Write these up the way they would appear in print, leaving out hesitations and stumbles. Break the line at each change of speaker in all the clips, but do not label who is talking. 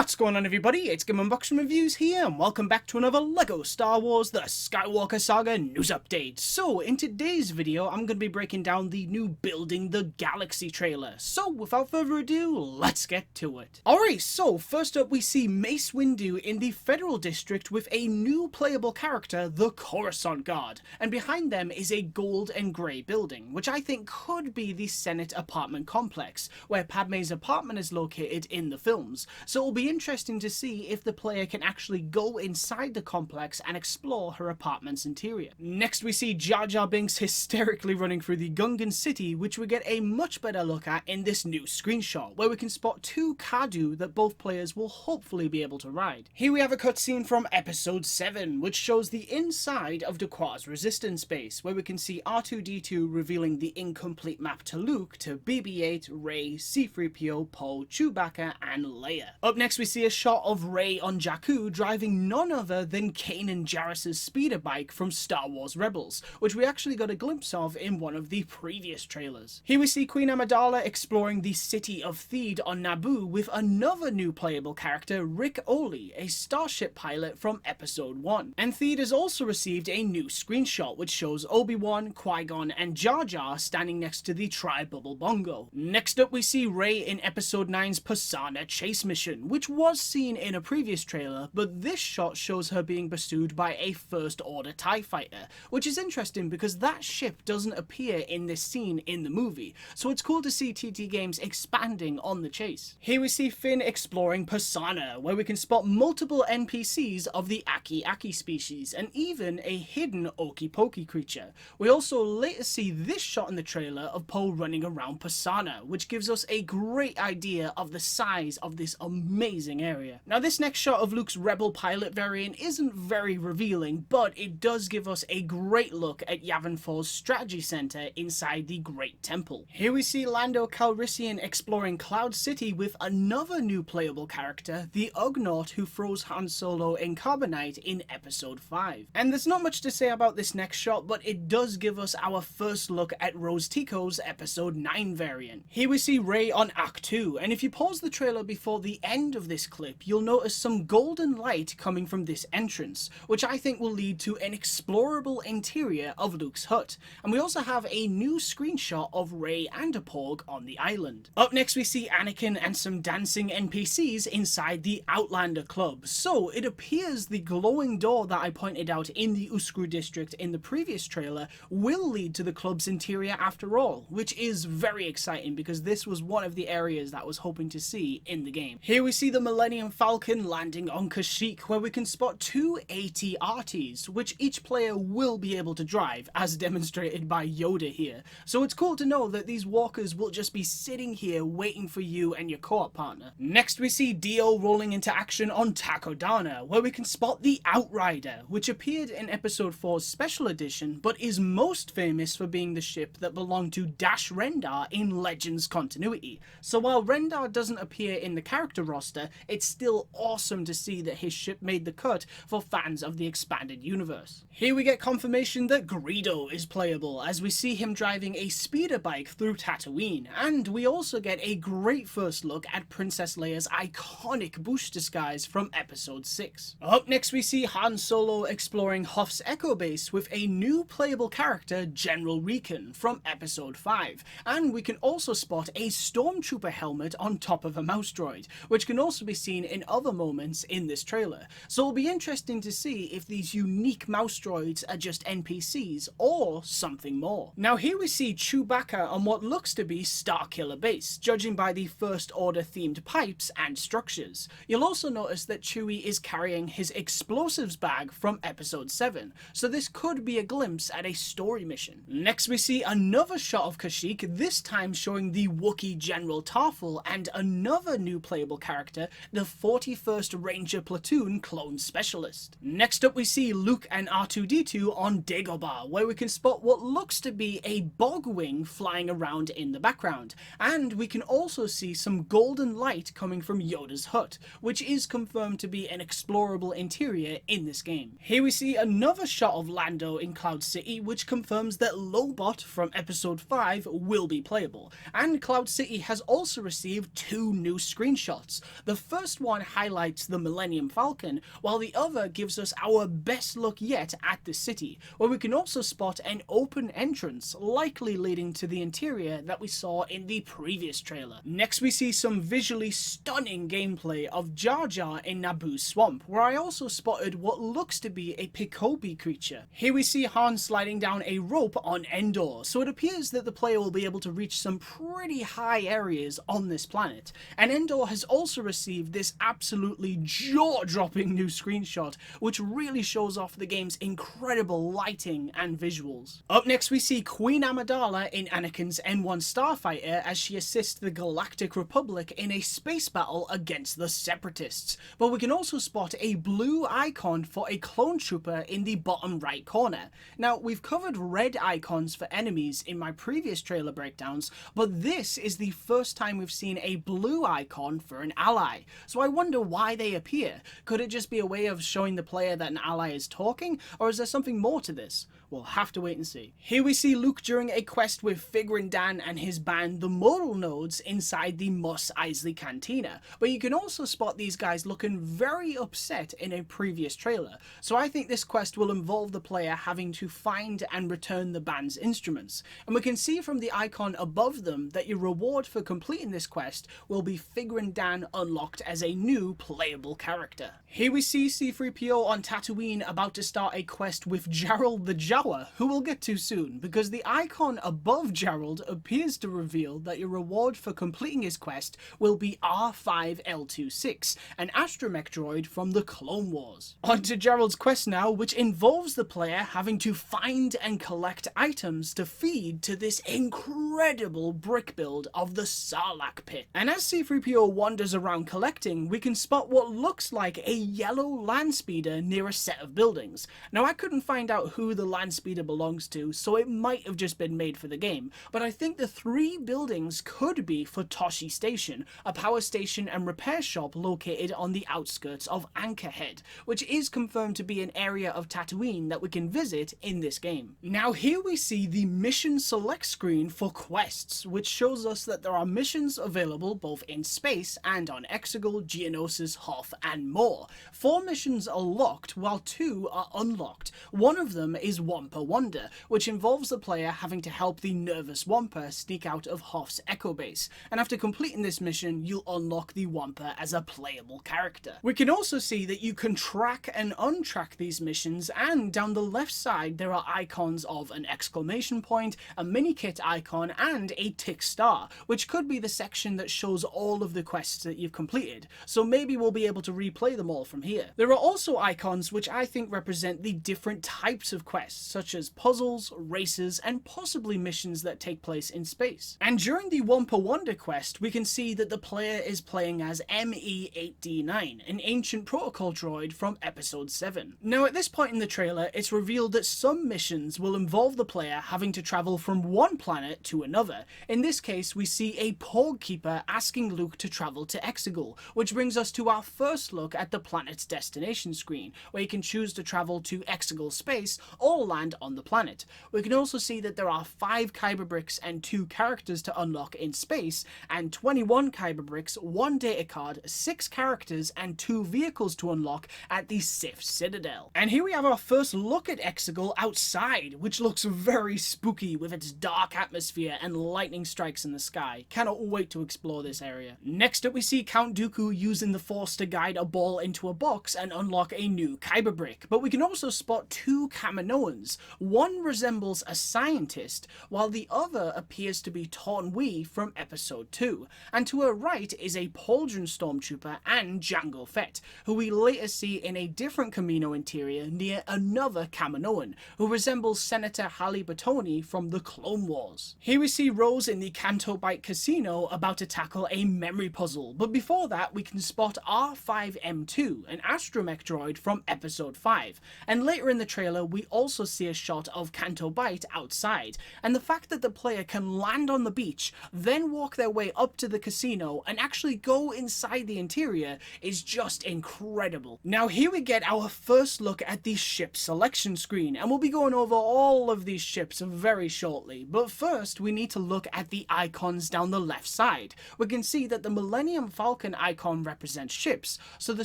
What's going on, everybody? It's Game Unboxing Reviews here, and welcome back to another LEGO Star Wars The Skywalker Saga news update. So, in today's video, I'm going to be breaking down the new Building the Galaxy trailer. So, without further ado, let's get to it. Alright, so first up we see Mace Windu in the Federal District with a new playable character, the Coruscant Guard, and behind them is a gold and grey building, which I think could be the Senate apartment complex, where Padme's apartment is located in the films. So it'll be interesting to see if the player can actually go inside the complex and explore her apartment's interior. Next we see Jar Jar Binks hysterically running through the Gungan city, which we get a much better look at in this new screenshot, where we can spot two Kadu that both players will hopefully be able to ride. Here we have a cutscene from episode 7, which shows the inside of Dooquoi's resistance base, where we can see R2-D2 revealing the incomplete map to Luke, to BB-8, Rey, C-3PO, Poe, Chewbacca, and Leia. Up next we see a shot of Rey on Jakku driving none other than Kanan Jarrus' speeder bike from Star Wars Rebels, which we actually got a glimpse of in one of the previous trailers. Here we see Queen Amidala exploring the city of Theed on Naboo with another new playable character, Rick Oley, a starship pilot from episode 1. And Theed has also received a new screenshot which shows Obi-Wan, Qui-Gon, and Jar Jar standing next to the Tri-Bubble Bongo. Next up we see Rey in episode 9's Pasaana chase mission, which was seen in a previous trailer, but this shot shows her being pursued by a First Order TIE fighter, which is interesting because that ship doesn't appear in this scene in the movie, so it's cool to see TT Games expanding on the chase. Here we see Finn exploring Pasaana, where we can spot multiple NPCs of the Aki-Aki species, and even a hidden Oki-Poki creature. We also later see this shot in the trailer of Poe running around Pasaana, which gives us a great idea of the size of this amazing area. Now this next shot of Luke's Rebel pilot variant isn't very revealing, but it does give us a great look at Yavin 4's strategy center inside the Great Temple. Here we see Lando Calrissian exploring Cloud City with another new playable character, the Ugnaught who froze Han Solo in Carbonite in episode 5. And there's not much to say about this next shot, but it does give us our first look at Rose Tico's episode 9 variant. Here we see Rey on Ahch-To, and if you pause the trailer before the end of this clip, you'll notice some golden light coming from this entrance, which I think will lead to an explorable interior of Luke's hut. And we also have a new screenshot of Rey and a Porg on the island. Up next we see Anakin and some dancing NPCs inside the Outlander Club. So it appears the glowing door that I pointed out in the Uskru district in the previous trailer will lead to the club's interior after all, which is very exciting because this was one of the areas that I was hoping to see in the game. Here we see the Millennium Falcon landing on Kashyyyk, where we can spot two AT-RTs, which each player will be able to drive, as demonstrated by Yoda here. So it's cool to know that these walkers will just be sitting here waiting for you and your co-op partner. Next we see Dio rolling into action on Takodana, where we can spot the Outrider, which appeared in episode 4's special edition, but is most famous for being the ship that belonged to Dash Rendar in Legends continuity. So while Rendar doesn't appear in the character roster, it's still awesome to see that his ship made the cut for fans of the expanded universe. Here we get confirmation that Greedo is playable, as we see him driving a speeder bike through Tatooine, and we also get a great first look at Princess Leia's iconic bush disguise from episode 6. Up next we see Han Solo exploring Hoth's Echo Base with a new playable character, General Rieekan, from episode 5, and we can also spot a Stormtrooper helmet on top of a mouse droid, which can also be seen in other moments in this trailer. So it'll be interesting to see if these unique mouse droids are just NPCs or something more. Now here we see Chewbacca on what looks to be Starkiller Base, judging by the First Order themed pipes and structures. You'll also notice that Chewie is carrying his explosives bag from episode 7, so this could be a glimpse at a story mission. Next we see another shot of Kashyyyk, this time showing the Wookiee General Tarful and another new playable character, the 41st Ranger Platoon Clone Specialist. Next up we see Luke and R2-D2 on Dagobah, where we can spot what looks to be a bog wing flying around in the background, and we can also see some golden light coming from Yoda's hut, which is confirmed to be an explorable interior in this game. Here we see another shot of Lando in Cloud City, which confirms that Lobot from episode 5 will be playable, and Cloud City has also received two new screenshots. The first one highlights the Millennium Falcon, while the other gives us our best look yet at the city, where we can also spot an open entrance, likely leading to the interior that we saw in the previous trailer. Next we see some visually stunning gameplay of Jar Jar in Naboo's swamp, where I also spotted what looks to be a Pikobi creature. Here we see Han sliding down a rope on Endor, so it appears that the player will be able to reach some pretty high areas on this planet. And Endor has also received this absolutely jaw-dropping new screenshot, which really shows off the game's incredible lighting and visuals. Up next we see Queen Amidala in Anakin's N1 Starfighter as she assists the Galactic Republic in a space battle against the Separatists, but we can also spot a blue icon for a clone trooper in the bottom right corner. Now, we've covered red icons for enemies in my previous trailer breakdowns, but this is the first time we've seen a blue icon for an ally, so I wonder why they appear. Could it just be a way of showing the player that an ally is talking, or is there something more to this? We'll have to wait and see. Here we see Luke during a quest with Figrin Dan and his band, the Modal Nodes, inside the Mos Eisley Cantina, but you can also spot these guys looking very upset in a previous trailer, so I think this quest will involve the player having to find and return the band's instruments, and we can see from the icon above them that your reward for completing this quest will be Figrin Dan unlocked as a new playable character. Here we see C-3PO on Tatooine about to start a quest with Gerald the Jawa, who we'll get to soon, because the icon above Gerald appears to reveal that your reward for completing his quest will be R5L26, an astromech droid from the Clone Wars. On to Gerald's quest now, which involves the player having to find and collect items to feed to this incredible brick build of the Sarlacc pit. And as C-3PO wanders around collecting, we can spot what looks like a yellow landspeeder near a set of buildings. Now, I couldn't find out who the landspeeder belongs to, so it might have just been made for the game, but I think the three buildings could be for Tosche Station, a power station and repair shop located on the outskirts of Anchorhead, which is confirmed to be an area of Tatooine that we can visit in this game. Now here we see the mission select screen for quests, which shows us that there are missions available both in space and on Exegol, Geonosis, Hoth, and more. 4 missions are locked while 2 are unlocked. One of them is Wampa Wonder, which involves the player having to help the nervous Wampa sneak out of Hoth's Echo Base, and after completing this mission you'll unlock the Wampa as a playable character. We can also see that you can track and untrack these missions, and down the left side there are icons of an exclamation point, a mini kit icon, and a tick star, which could be the section that shows all of the quests that you've completed, so maybe we'll be able to replay them all from here. There are also icons which I think represent the different types of quests, such as puzzles, races, and possibly missions that take place in space. And during the Wampa Wonder quest, we can see that the player is playing as ME8D9, an ancient protocol droid from episode 7. Now at this point in the trailer, it's revealed that some missions will involve the player having to travel from one planet to another. In this case, we see a Porg Keeper asking Luke to travel to Exegol, which brings us to our first look at the planet's destination screen, where you can choose to travel to Exegol space or land on the planet. We can also see that there are 5 Kyber bricks and 2 characters to unlock in space, and 21 Kyber bricks, 1 data card, 6 characters, and 2 vehicles to unlock at the Sith Citadel. And here we have our first look at Exegol outside, which looks very spooky with its dark atmosphere and lightning strikes in the sky. Cannot wait to explore this area. Next up we see Count Dooku using the Force to guide a ball into a box and unlock a new Kyber brick, but we can also spot 2 Kaminoans. One resembles a scientist, while the other appears to be Taun We from episode 2, and to her right is a Pauldron Stormtrooper and Jango Fett, who we later see in a different Kamino interior near another Kaminoan, who resembles Senator Halle Burtoni from the Clone Wars. Here we see Rose in the Canto Bight Casino about to tackle a memory puzzle, but before that we can spot R5M2, an astromech droid from episode 5, and later in the trailer we also see see a shot of Canto Bight outside, and the fact that the player can land on the beach, then walk their way up to the casino and actually go inside the interior is just incredible. Now here we get our first look at the ship selection screen, and we'll be going over all of these ships very shortly, but first we need to look at the icons down the left side. We can see that the Millennium Falcon icon represents ships, so the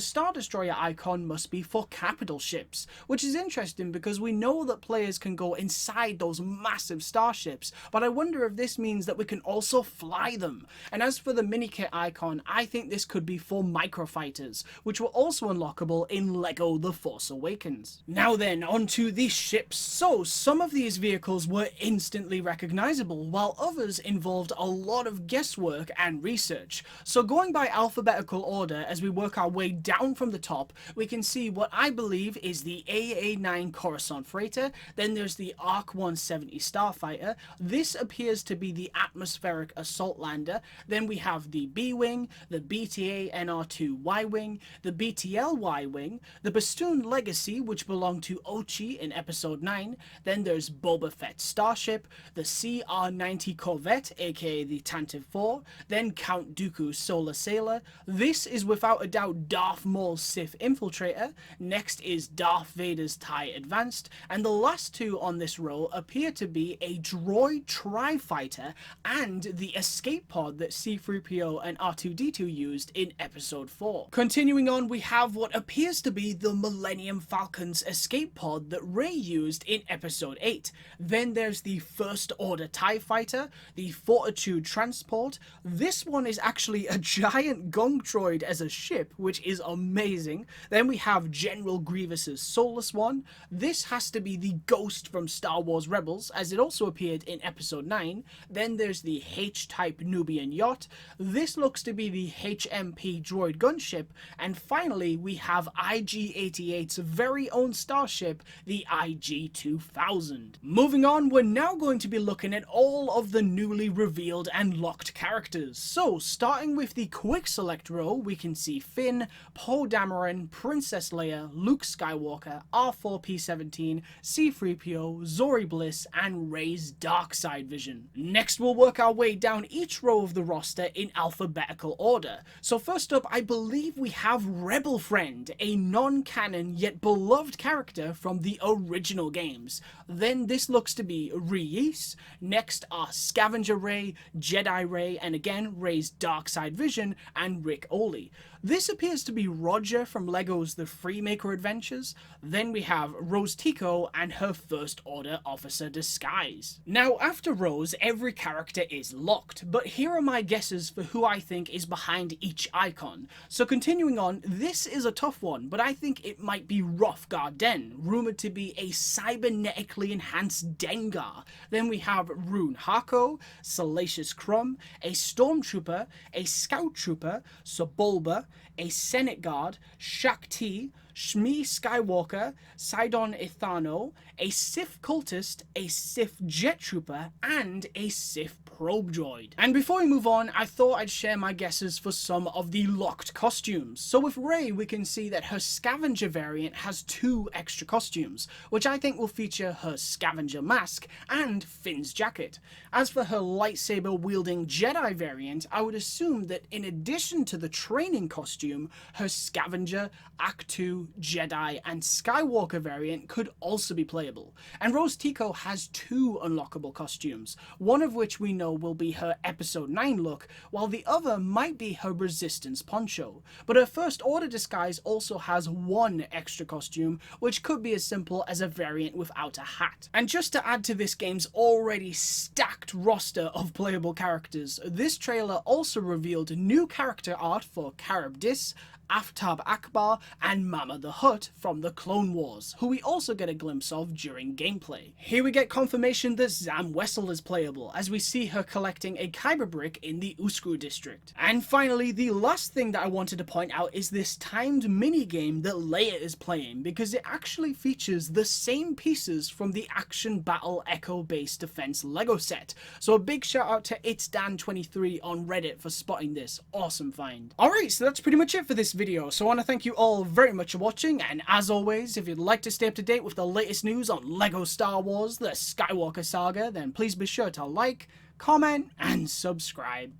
Star Destroyer icon must be for capital ships, which is interesting because we know that players can go inside those massive starships, but I wonder if this means that we can also fly them. And as for the minikit icon, I think this could be for microfighters, which were also unlockable in LEGO The Force Awakens. Now then, onto the ships. So some of these vehicles were instantly recognizable, while others involved a lot of guesswork and research. So going by alphabetical order as we work our way down from the top, we can see what I believe is the AA-9 Coruscant freighter, then there's the ARC-170 starfighter, this appears to be the atmospheric assault lander, then we have the B-Wing, the BTA-NR-2 Y-Wing, the BTL Y-Wing, the Platoon Legacy, which belonged to Ochi in Episode 9, then there's Boba Fett's starship, the CR-90 Corvette, aka the Tantive 4, then Count Dooku's Solar Sailor, this is without a doubt Darth Maul's Sith Infiltrator, next is Darth Vader's TIE Advanced, and the last two on this row appear to be a droid tri-fighter and the escape pod that C-3PO and R2-D2 used in Episode 4. Continuing on, we have what appears to be the Millennium Falcon's escape pod that Rey used in Episode 8. Then there's the First Order TIE Fighter, the Fortitude Transport. This one is actually a giant gung droid as a ship, which is amazing. Then we have General Grievous's Soulless One. This has to be the Ghost from Star Wars Rebels, as it also appeared in Episode 9. Then there's the H-type Nubian yacht. This looks to be the HMP droid gunship. And finally, we have IG-88's very own starship, the IG-2000. Moving on, we're now going to be looking at all of the newly revealed and locked characters. So, starting with the quick select row, we can see Finn, Poe Dameron, Princess Leia, Luke Skywalker, R4-P17, C-3PO, Zori Bliss, and Rey's dark side vision. Next, we'll work our way down each row of the roster in alphabetical order. So first up, I believe we have Rebel Friend, a non-canon yet beloved character from the original games. Then this looks to be Ree-Yees. Next are Scavenger Rey, Jedi Rey, and again Rey's dark side vision, and Rick Oley. This appears to be Roger from LEGO's The Freemaker Adventures. Then we have Rose Tico and her First Order Officer disguise. Now after Rose, every character is locked, but here are my guesses for who I think is behind each icon. So continuing on, this is a tough one, but I think it might be Rothgar Den, rumoured to be a cybernetically enhanced Dengar. Then we have Rune Haako, Salacious Crumb, a Stormtrooper, a Scout Trooper, Sebulba, a Senate Guard, Shakti, Shmi Skywalker, Sidon Ithano, a Sith Cultist, a Sith Jet Trooper, and a Sith Probe Droid. And before we move on, I thought I'd share my guesses for some of the locked costumes. So with Rey, we can see that her Scavenger variant has 2 extra costumes, which I think will feature her Scavenger mask and Finn's jacket. As for her lightsaber-wielding Jedi variant, I would assume that in addition to the training costume, her Scavenger, Ahch-To, Jedi, and Skywalker variant could also be playable. And Rose Tico has 2 unlockable costumes, one of which we know will be her Episode 9 look, while the other might be her Resistance poncho. But her First Order disguise also has 1 extra costume, which could be as simple as a variant without a hat. And just to add to this game's already stacked roster of playable characters, this trailer also revealed new character art for Karib Dis, Aftab Akbar, and Mama the Hutt from the Clone Wars, who we also get a glimpse of during gameplay. Here we get confirmation that Zam Wesell is playable, as we see her collecting a Kyber brick in the Uskru district. And finally, the last thing that I wanted to point out is this timed minigame that Leia is playing, because it actually features the same pieces from the Action Battle Echo Base Defense LEGO set. So a big shout out to itsdan23 on Reddit for spotting this awesome find. Alright, so that's pretty much it for this video. So I want to thank you all very much for watching, and as always, if you'd like to stay up to date with the latest news on LEGO Star Wars The Skywalker Saga, then please be sure to like, comment, and subscribe.